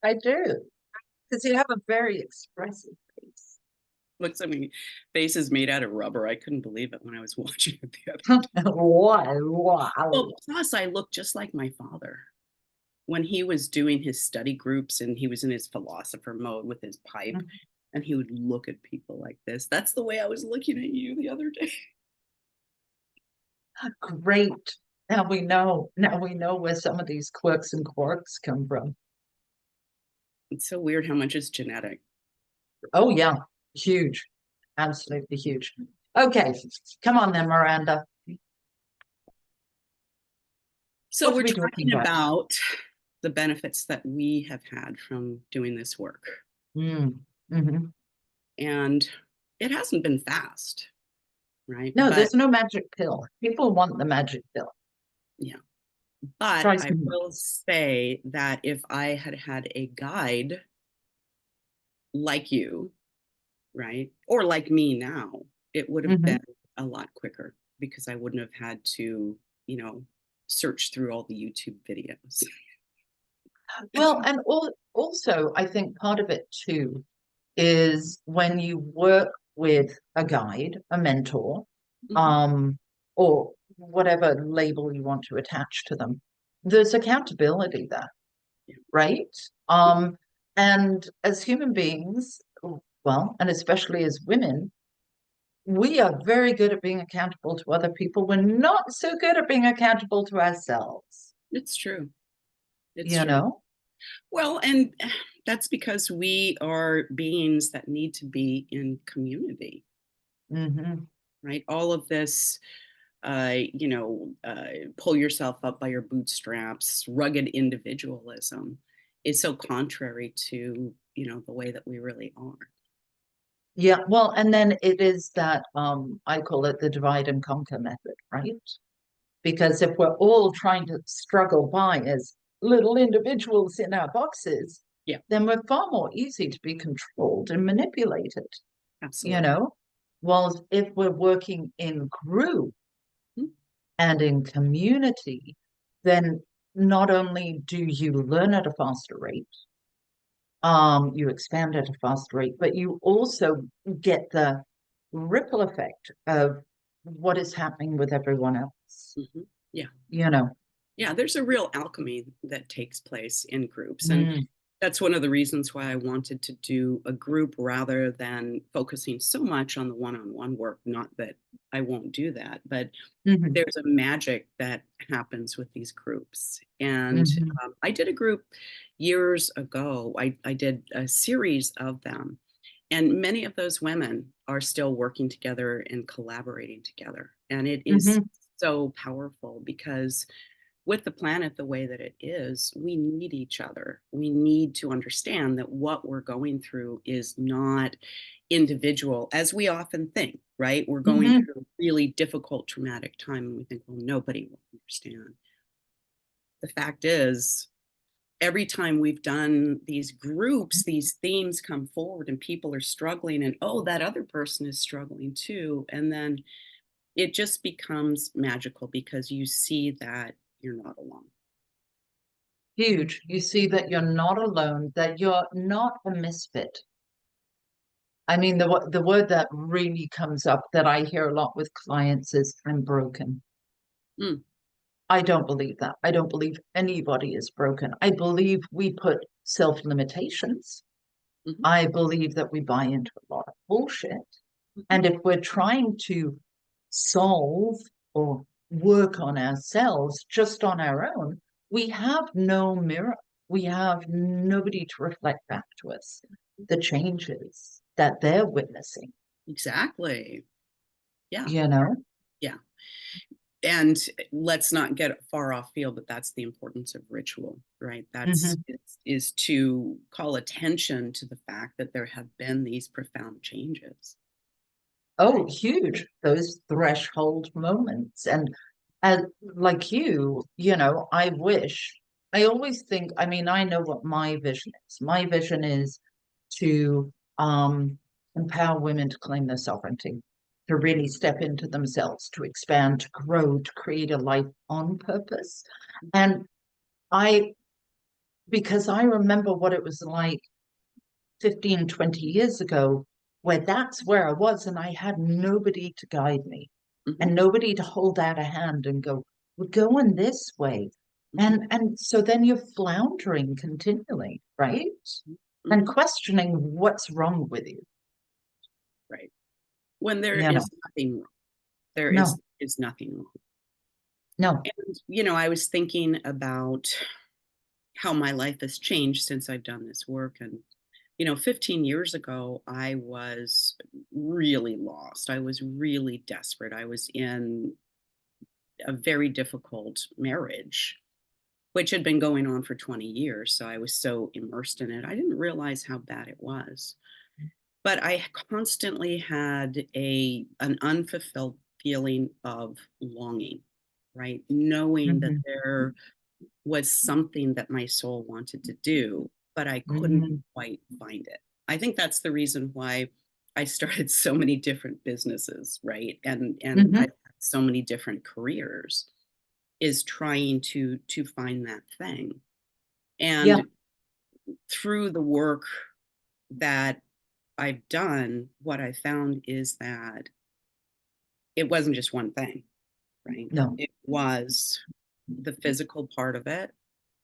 I do. Because you have a very expressive face. Looks like my face is made out of rubber. I couldn't believe it when I was watching it the other day. Wow, Well, wow. plus I look just like my father. When he was doing his study groups and he was in his philosopher mode with his pipe, and he would look at people like this. That's the way I was looking at you the other day. Great. Now we know where some of these quirks and quarks come from. It's so weird how much is genetic. Oh yeah, huge. Absolutely huge. Okay, come on then, Miranda. So What are we're we talking talking about? about the benefits that we have had from doing this work. Hmm. And it hasn't been fast, right? No, But there's no magic pill. People want the magic pill. yeah, but Try I some more. will say that if I had had a guide like you, right, or like me now, it would have been Hmm. a lot quicker because I wouldn't have had to, you know, search through all the YouTube videos. Well, and also, I think part of it too is when you work with a guide, a mentor, Mhm. um, or whatever label you want to attach to them, there's accountability there, Yeah. right? And as human beings, well, and especially as women, we are very good at being accountable to other people. We're not so good at being accountable to ourselves, It's true. It's you true. know? Well, and that's because we are beings that need to be in community, Hmm. right? All of this, pull yourself up by your bootstraps, rugged individualism is so contrary to, the way that we really are. Yeah, well, and then it is that I call it the divide and conquer method, right? Because if we're all trying to struggle by as little individuals in our boxes, Yeah, then we're far more easy to be controlled and manipulated, you absolutely. know? Whilst if we're working in group Mhm. and in community, then not only do you learn at a faster rate, you expand at a faster rate, but you also get the ripple effect of what is happening with everyone else, Mhm. Yeah. you know. Yeah, there's a real alchemy that takes place in groups. And Mm, that's one of the reasons why I wanted to do a group rather than focusing so much on the one on one work. Not that I won't do that, but mhm, there's a magic that happens with these groups. And mhm, I did a group years ago, I did a series of them. And many of those women are still working together and collaborating together. And it is mhm. so powerful because with the planet the way that it is, we need each other. We need to understand that what we're going through is not individual, as we often think, right? We're going Mhm. through a really difficult, traumatic time, and we think, well, nobody will understand. The fact is, every time we've done these groups, these themes come forward, and people are struggling, and oh, that other person is struggling too. And then it just becomes magical because you see that you're not alone. Huge. You see that you're not alone, that you're not a misfit. I mean, the word that really comes up that I hear a lot with clients is I'm broken. Mm, I don't believe that. I don't believe anybody is broken. I believe we put self-limitations. mhm. I believe that we buy into a lot of bullshit. Mhm. And if we're trying to solve or work on ourselves just on our own, we have no mirror. We have nobody to reflect back to us the changes that they're witnessing, Exactly. Yeah. you know? Yeah. And let's not get far off field, but that's the importance of ritual, right? That's Hmm. is to call attention to the fact that there have been these profound changes, Oh, right? huge, those threshold moments. And like I wish, I always think, I mean, I know what my vision is. My vision is to empower women to claim their sovereignty, to really step into themselves, to expand, to grow, to create a life on purpose. And I because I remember what it was like 15, 20 years ago, where that's where I was, and I had nobody to guide me Mhm, and nobody to hold out a hand and go, we're going this way. mhm, And so then you're floundering continually, right? And mhm. questioning what's wrong with you. Right. When there You know, is nothing wrong. There no, is nothing wrong. no. And, I was thinking about how my life has changed since I've done this work. And, 15 years ago, I was really lost. I was really desperate. I was in a very difficult marriage, which had been going on for 20 years. So I was so immersed in it. I didn't realize how bad it was. But I constantly had an unfulfilled feeling of longing, right? Knowing that Mhm, there was something that my soul wanted to do, but I couldn't mhm, quite find it. I think that's the reason why I started so many different businesses, right? And I've mhm. had so many different careers, is trying to find that thing. Yeah, And through the work that I've done, what I found is that it wasn't just one thing, right? no. It was the physical part of it,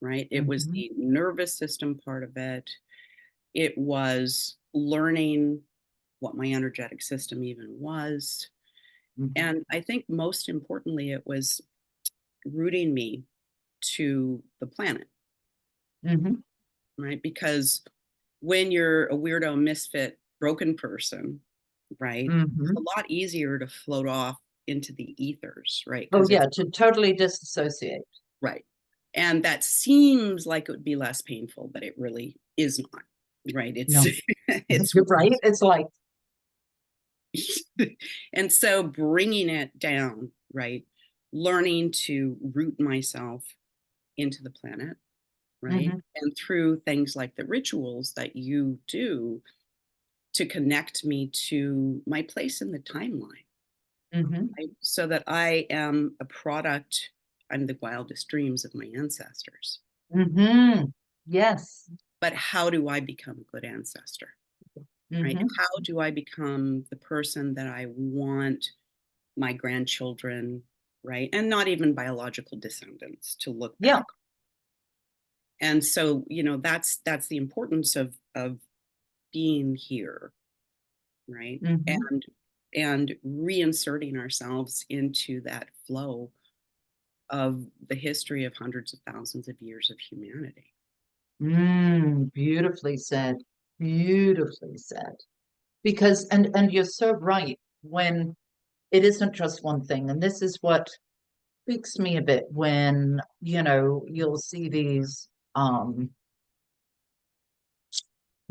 right? It was Mhm, the nervous system part of it. It was learning what my energetic system even was. mhm, And I think most importantly, it was rooting me to the planet, mhm, right? Because when you're a weirdo, misfit, broken person, right, it's a mhm. lot easier to float off into the ethers, right? Oh, Because yeah, it's to totally disassociate. right. And that seems like it would be less painful, but it really is not, right? It's No, it's you're right. It's like, and so bringing it down, right? Learning to root myself into the planet, right? mhm, And through things like the rituals that you do to connect me to my place in the timeline, mhm, right? So that I am a product, I'm the wildest dreams of my ancestors. mhm. Yes. But how do I become a good ancestor? Right? Mhm. How do I become the person that I want my grandchildren, right? And not even biological descendants to look Yeah. back. And so, that's the importance of being here, right? Mhm. And reinserting ourselves into that flow of the history of hundreds of thousands of years of humanity. Beautifully said. Beautifully said. Because and you're so right when it isn't just one thing. And this is what freaks me a bit when, you'll see these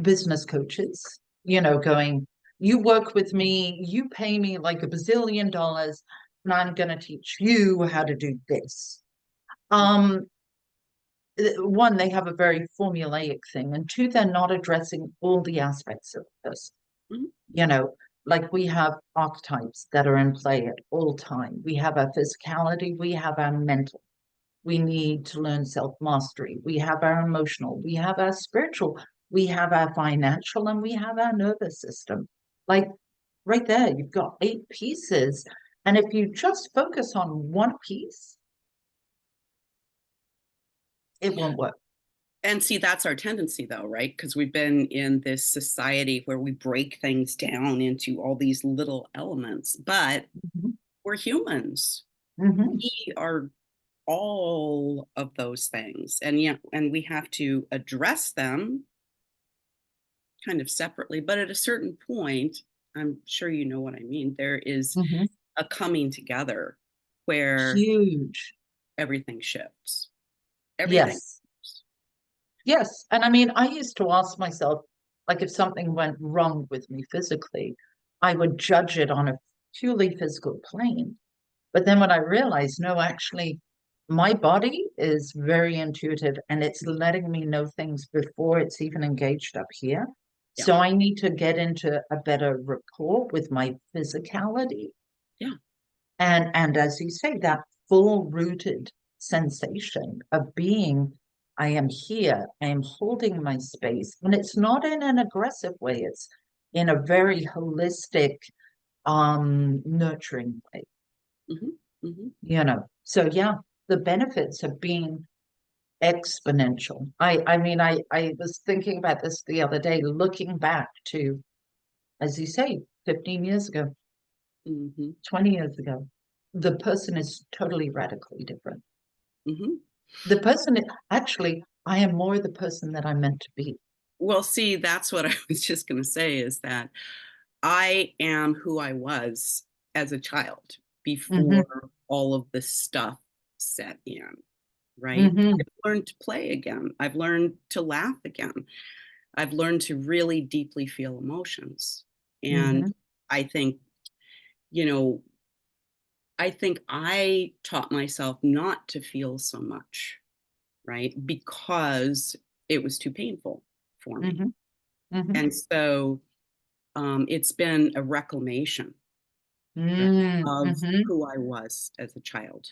business coaches, going, you work with me, you pay me like $1 bazillion, and I'm gonna teach you how to do this. Um, one, they have a very formulaic thing, and two, they're not addressing all the aspects of this. Mhm. You know, like we have archetypes that are in play at all time. We have our physicality, we have our mental. We need to learn self-mastery. We have our emotional, we have our spiritual, we have our financial, and we have our nervous system. Like right there, you've got 8 pieces. And if you just focus on one piece, it won't work. And see, that's our tendency, though, right? Because we've been in this society where we break things down into all these little elements, but Mhm. we're humans. Mhm. We are all of those things. And yeah, and we have to address them kind of separately. But at a certain point, I'm sure you know what I mean, there is Mhm. a coming together where Huge. everything shifts. Everything. Yes. Yes. And I mean, I used to ask myself, like, if something went wrong with me physically, I would judge it on a purely physical plane. But then when I realized, no, actually, my body is very intuitive and it's letting me know things before it's even engaged up here. Yeah. So I need to get into a better rapport with my physicality. Yeah. And as you say, that full rooted sensation of being I am here, I am holding my space. And it's not in an aggressive way, it's in a very holistic, nurturing way, Mhm, mhm. you know. So yeah, the benefits have been exponential. I mean, I was thinking about this the other day, looking back to, as you say, 15 years ago, Mhm, 20 years ago. The person is totally radically different. mhm. The person, actually, I am more the person that I'm meant to be. Well, see, that's what I was just gonna say is that I am who I was as a child Hmm. before all of this stuff set in, right? Hmm. I've learned to play again. I've learned to laugh again. I've learned to really deeply feel emotions. And Hmm. I think, you know, I think I taught myself not to feel so much, right? Because it was too painful for me. Hmm. Hmm. And so it's been a reclamation, right, of Hmm. who I was as a child.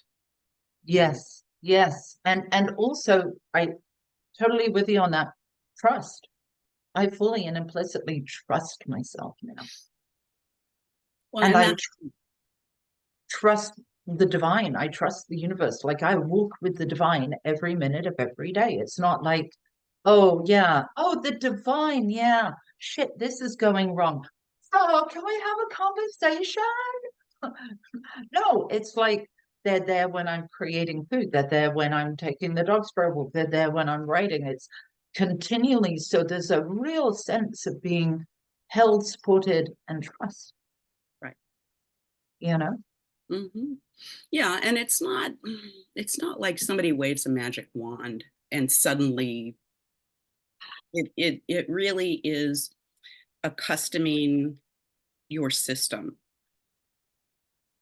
Yes, yes. And also I totally with you on that. Trust. I fully and implicitly trust myself now. Well, And and I that's trust the divine. I trust the universe. Like I walk with the divine every minute of every day. It's not like, oh yeah, oh the divine, yeah. Shit, this is going wrong. Oh, can we have a conversation? No, it's like they're there when I'm creating food. They're there when I'm taking the dogs for a walk. They're there when I'm writing. It's continually. So there's a real sense of being held, supported, and trust, right. you know? Hmm. Yeah, and it's not like somebody waves a magic wand and suddenly it really is accustoming your system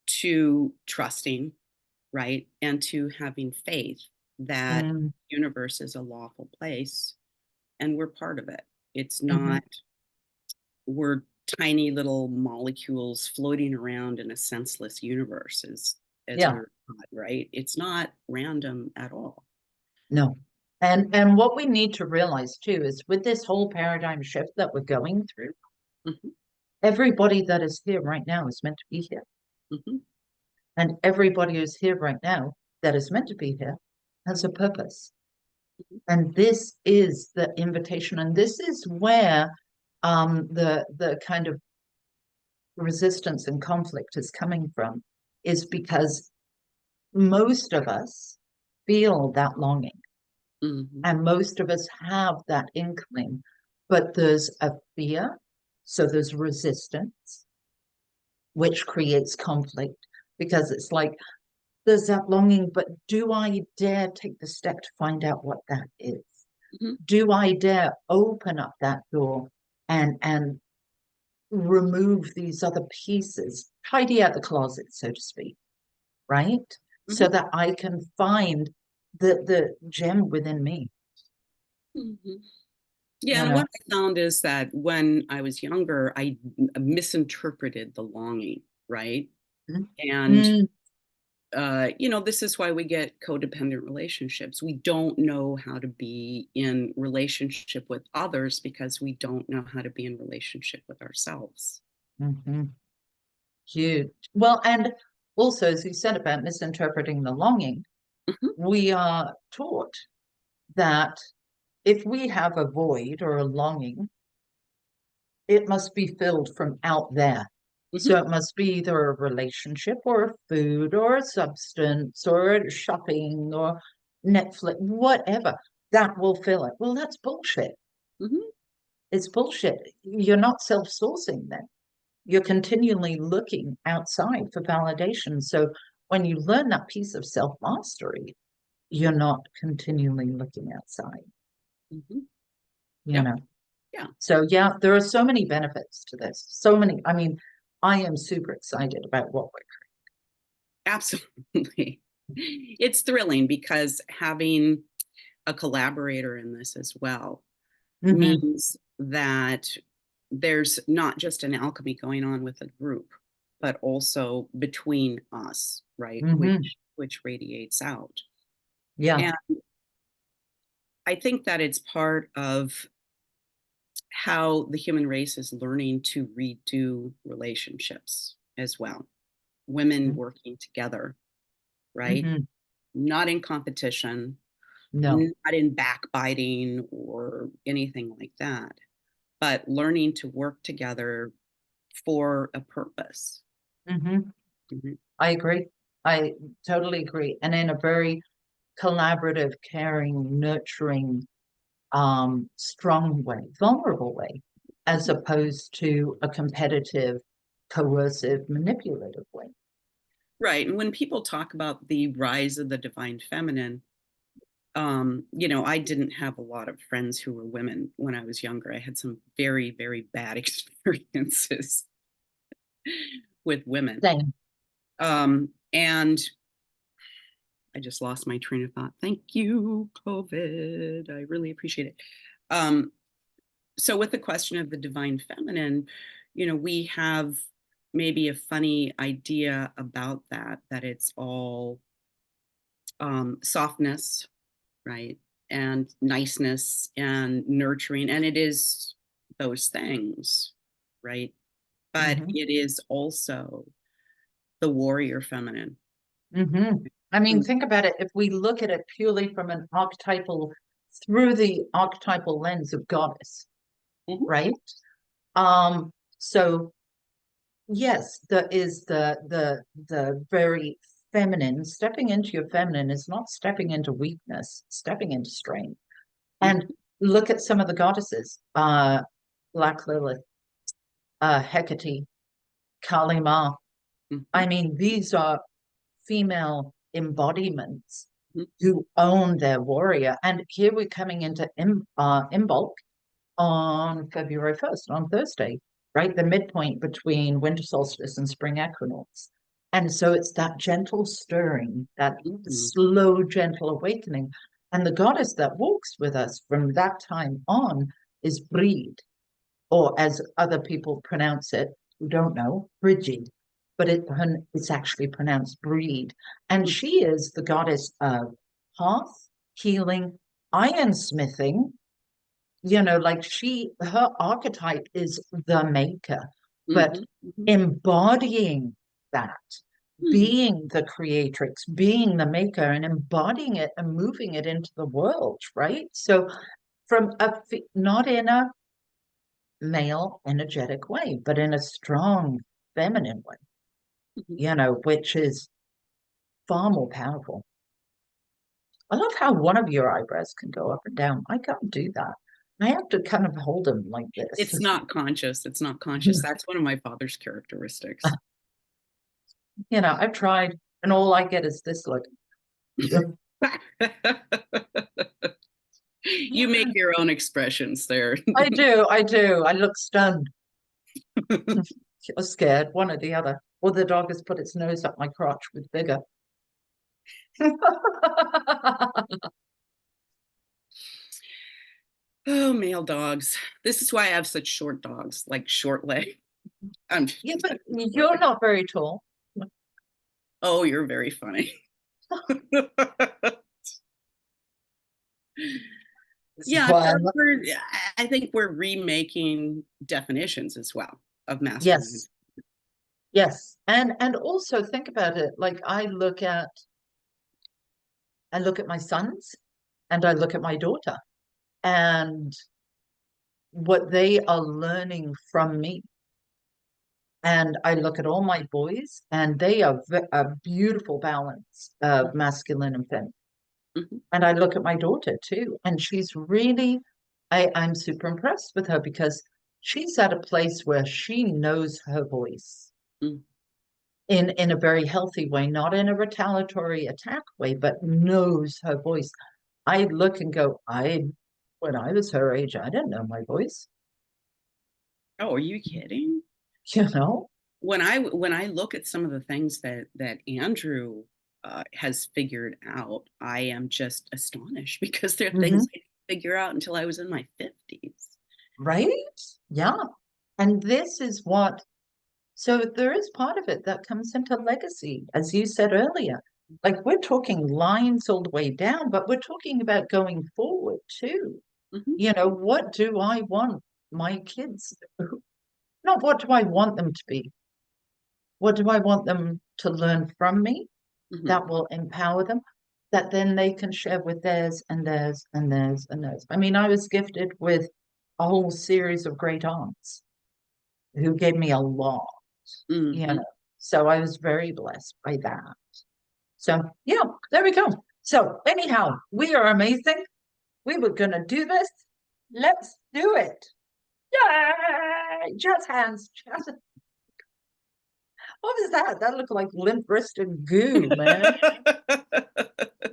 to trusting, right? And to having faith that Mm, universe is a lawful place and we're part of it. It's mhm. not we're tiny little molecules floating around in a senseless universe as Yeah, we're taught, right? It's not random at all. no. And what we need to realize too is with this whole paradigm shift that we're going through, Mhm, everybody that is here right now is meant to be here. mhm, And everybody who's here right now that is meant to be here has a purpose. mhm, And this is the invitation. And this is where the kind of resistance and conflict is coming from, is because most of us feel that longing. mhm, And most of us have that inkling, but there's a fear. So there's resistance, which creates conflict because it's like there's that longing, but do I dare take the step to find out what that is? mhm, Do I dare open up that door and remove these other pieces, tidy out the closet, so to speak, right? So mhm, that I can find the gem within me, mhm. Yeah, you and know? what I found is that when I was younger, I misinterpreted the longing, right? And Mm, this is why we get codependent relationships. We don't know how to be in relationship with others because we don't know how to be in relationship with ourselves. mhm. Huge. Well, and also, as you said about misinterpreting the longing, Mhm, we are taught that if we have a void or a longing, it must be filled from out there. So mhm, it must be either a relationship or a food or a substance or shopping or Netflix, whatever that will fill it. Well, that's bullshit. mhm, It's bullshit. You're not self-sourcing then. You're continually looking outside for validation. So when you learn that piece of self-mastery, you're not continually looking outside, mhm. you Yep. know. Yeah, So yeah, there are so many benefits to this. So many. I mean, I am super excited about what absolutely. It's thrilling because having a collaborator in this as well we're. Hmm. means that there's not just an alchemy going on with a group, but also between us, right? Hmm. Which radiates out. Yeah. And I think that it's part of how the human race is learning to redo relationships as well. Women working together, right? Mm-hmm. Not in competition, No. not in backbiting or anything like that, but learning to work together for a purpose. Mm-hmm. Mhm. I agree. I totally agree. And in a very collaborative, caring, nurturing, strong way, vulnerable way, as opposed to a competitive, coercive, manipulative way. Right. And when people talk about the rise of the divine feminine, I didn't have a lot of friends who were women when I was younger. I had some very, very bad experiences with women. Same. And I just lost my train of thought. Thank you, COVID. I really appreciate it. Um, so with the question of the divine feminine, we have maybe a funny idea about that it's all softness, right? And niceness and nurturing. And it is those things, right? But Mm-hmm. it is also the warrior feminine. Mm-hmm. I mean, Mm, think about it. If we look at it purely from an archetypal, through the archetypal lens of goddess, mhm, right? So yes, there is the very feminine. Stepping into your feminine is not stepping into weakness, stepping into strength. And mhm, look at some of the goddesses, Black Lilith, Hecate, Kali Ma. I mhm, mean, these are female embodiments mhm, who own their warrior. And here we're coming into Imbolc on February 1st, on Thursday, right? The midpoint between winter solstice and spring equinox. And so it's that gentle stirring, that mhm, slow, gentle awakening. And the goddess that walks with us from that time on is Bride, or as other people pronounce it, who don't know, Brigid, but it's actually pronounced Breed. And mhm, she is the goddess of hearth, healing, ironsmithing. Like her archetype is the maker, but mhm, mhm, embodying that, mhm. being the creatrix, being the maker, and embodying it and moving it into the world, right? So, not in a male energetic way, but in a strong feminine way, Mhm. which is far more powerful. I love how one of your eyebrows can go up and down. I can't do that. I have to kind of hold them like this. It's not conscious. It's not conscious. That's one of my father's characteristics. I've tried, and all I get is this look. You make your own expressions there. I do, I do. I look stunned or scared, one or the other. Or the dog has put its nose up my crotch with vigor. Oh, male dogs. This is why I have such short dogs, like short leg. I'm Yeah, but you're not very tall. Oh, you're very funny. This is Yeah, why so I think we're remaking definitions as well of masculine. yes, yes. And also think about it. Like I look at my sons and I look at my daughter and what they are learning from me. And I look at all my boys and they are a beautiful balance of masculine and feminine. Mhm. And I look at my daughter too, and she's really, I'm super impressed with her because she's at a place where she knows her voice Mm. in a very healthy way, not in a retaliatory attack way, but knows her voice. I look and go, when I was her age, I didn't know my voice, Oh, are you kidding? you know? When I look at some of the things that Andrew has figured out, I am just astonished because there are Hmm. things I didn't figure out until I was in my 50s. Right? Yeah. And this is what, so there is part of it that comes into legacy, as you said earlier. Like we're talking lines all the way down, but we're talking about going forward too. Mhm, You know, what do I want my kids? Not what do I want them to be? What do I want them to learn from me mhm, that will empower them? That then they can share with theirs and theirs and theirs and theirs. I mean, I was gifted with a whole series of great aunts who gave me a lot, you mhm. know. So I was very blessed by that. So yeah, there we go. So anyhow, we are amazing. We were gonna do this. Let's do it. Yay! Jazz hands. Jazz. What was that? That looked like limp wristed goo, man.